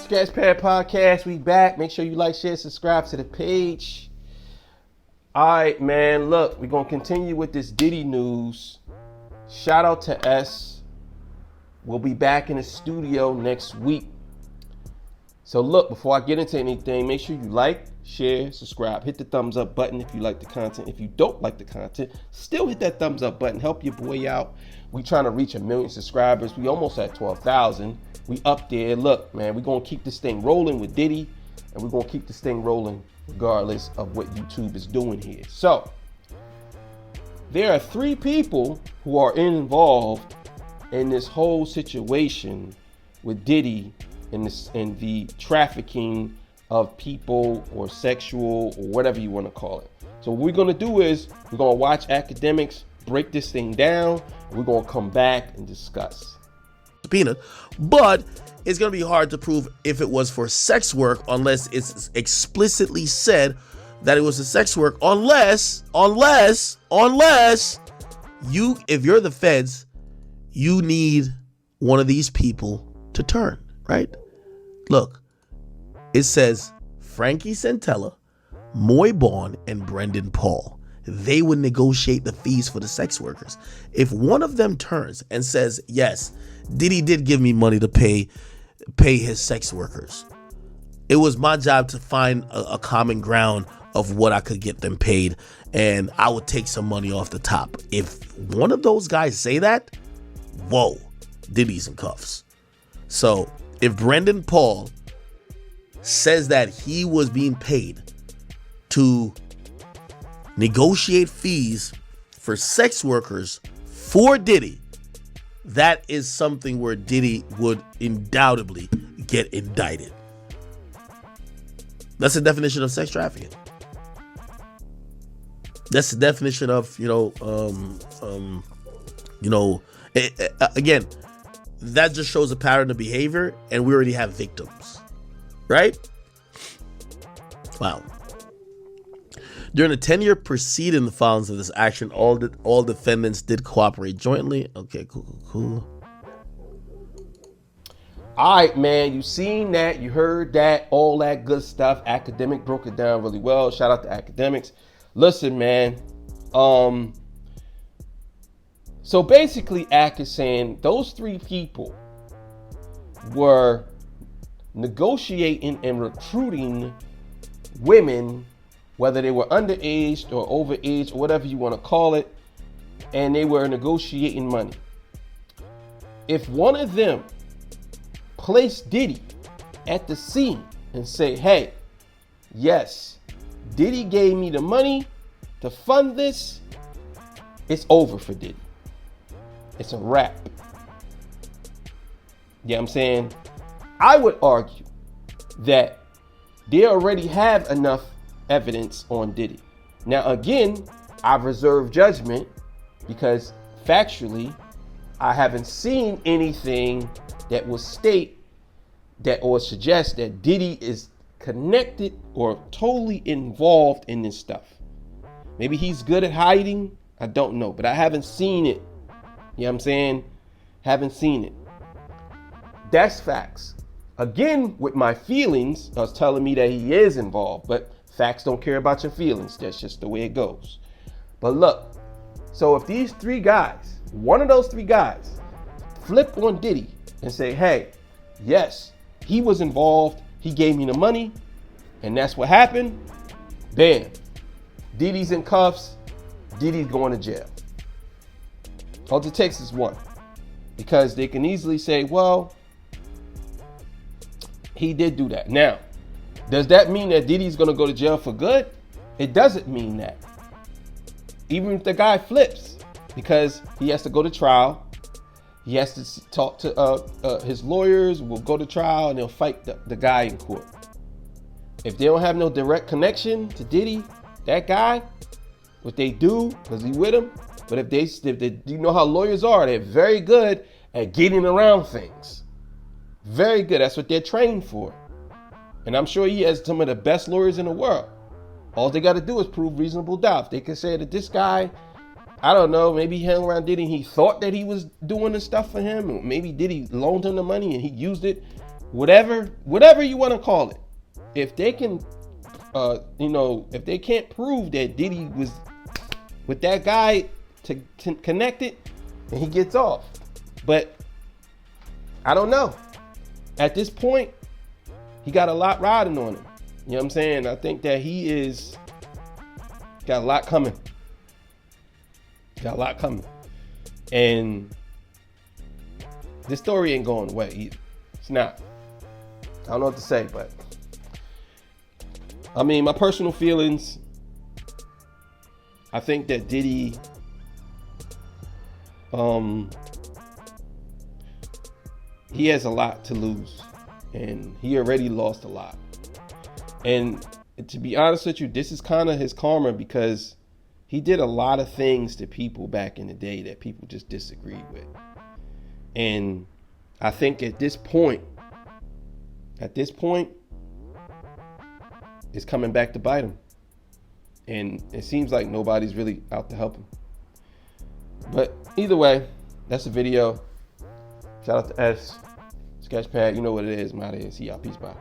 Sketchpad Podcast. We back. Make sure you like, share, subscribe to the page. All right, man. Look, we're going to continue with this Diddy news. Shout out to S. We'll be back in the studio next week. So look, before I get into anything, make sure you like, share, subscribe. Hit the thumbs up button if you like the content. If you don't like the content, still hit that thumbs up button. Help your boy out. We trying to reach 1 million subscribers. We almost at 12,000. We up there. Look, man, we're going to keep this thing rolling with Diddy, and we're going to keep this thing rolling regardless of what YouTube is doing here. So there are 3 people who are involved in this whole situation with Diddy in the trafficking of people or sexual or whatever you want to call it. So what we're going to do is we're going to watch academics break this thing down, and we're going to come back and discuss. Subpoena, but it's going to be hard to prove if it was for sex work unless it's explicitly said that it was a sex work, unless you, if you're the feds, you need one of these people to turn, right? Look, it says Frankie Santella, Moy Bond, and Brendan Paul. They would negotiate the fees for the sex workers. If one of them turns and says, yes, Diddy did give me money to pay his sex workers, it was my job to find a common ground of what I could get them paid, and I would take some money off the top. If one of those guys say that, whoa, Diddy's in cuffs. So if Brendan Paul says that he was being paid to negotiate fees for sex workers for Diddy, that is something where Diddy would undoubtedly get indicted. That's the definition of sex trafficking. That's the definition of, again, that just shows a pattern of behavior, and we already have victims, right? Wow. During the 10-year preceding the filings of this action, all defendants did cooperate jointly. Okay, cool. All right, man, you seen that, you heard that, all that good stuff. Academic broke it down really well. Shout out to academics. Listen, man. So basically, Ak is saying those 3 people were negotiating and recruiting women, whether they were underage or overage or whatever you want to call it, and they were negotiating money. If one of them placed Diddy at the scene and say, hey, yes, Diddy gave me the money to fund this, it's over for Diddy. It's a wrap. Yeah, I'm saying, I would argue that they already have enough evidence on Diddy. Now, again, I've reserved judgment because factually, I haven't seen anything that will state that or suggest that Diddy is connected or totally involved in this stuff. Maybe he's good at hiding. I don't know, but I haven't seen it. You know what I'm saying? Haven't seen it. That's facts. Again, with my feelings, I was telling me that he is involved, but facts don't care about your feelings. That's just the way it goes. But look, so if these 3 guys, one of those 3 guys, flip on Diddy and say, hey, yes, he was involved, he gave me the money, and that's what happened, bam, Diddy's in cuffs, Diddy's going to jail. All it takes is one. Because they can easily say, well, he did do that. Now, does that mean that Diddy's going to go to jail for good? It doesn't mean that. Even if the guy flips, because he has to go to trial. He has to talk to his lawyers, will go to trial, and they'll fight the guy in court. If they don't have no direct connection to Diddy, that guy, what they do, because he with him, but if they, you know how lawyers are, they're very good at getting around things. Very good. That's what they're trained for. And I'm sure he has some of the best lawyers in the world. All they got to do is prove reasonable doubt. If they can say that this guy, I don't know, maybe he hung around Diddy and he thought that he was doing the stuff for him. Or maybe Diddy loaned him the money and he used it whatever you want to call it, if they can, if they can't prove that Diddy was with that guy to connect it, then he gets off. But I don't know. At this point, he got a lot riding on him. You know what I'm saying? I think that he is got a lot coming. Got a lot coming. And this story ain't going away either. It's not. I don't know what to say, but I mean, my personal feelings, I think that Diddy he has a lot to lose, and he already lost a lot. And to be honest with you, this is kind of his karma, because he did a lot of things to people back in the day that people just disagreed with. And I think at this point, it's coming back to bite him. And it seems like nobody's really out to help him. But either way, that's the video. Shout out to S, Sketchpad. You know what it is, man. See y'all. Peace, bye.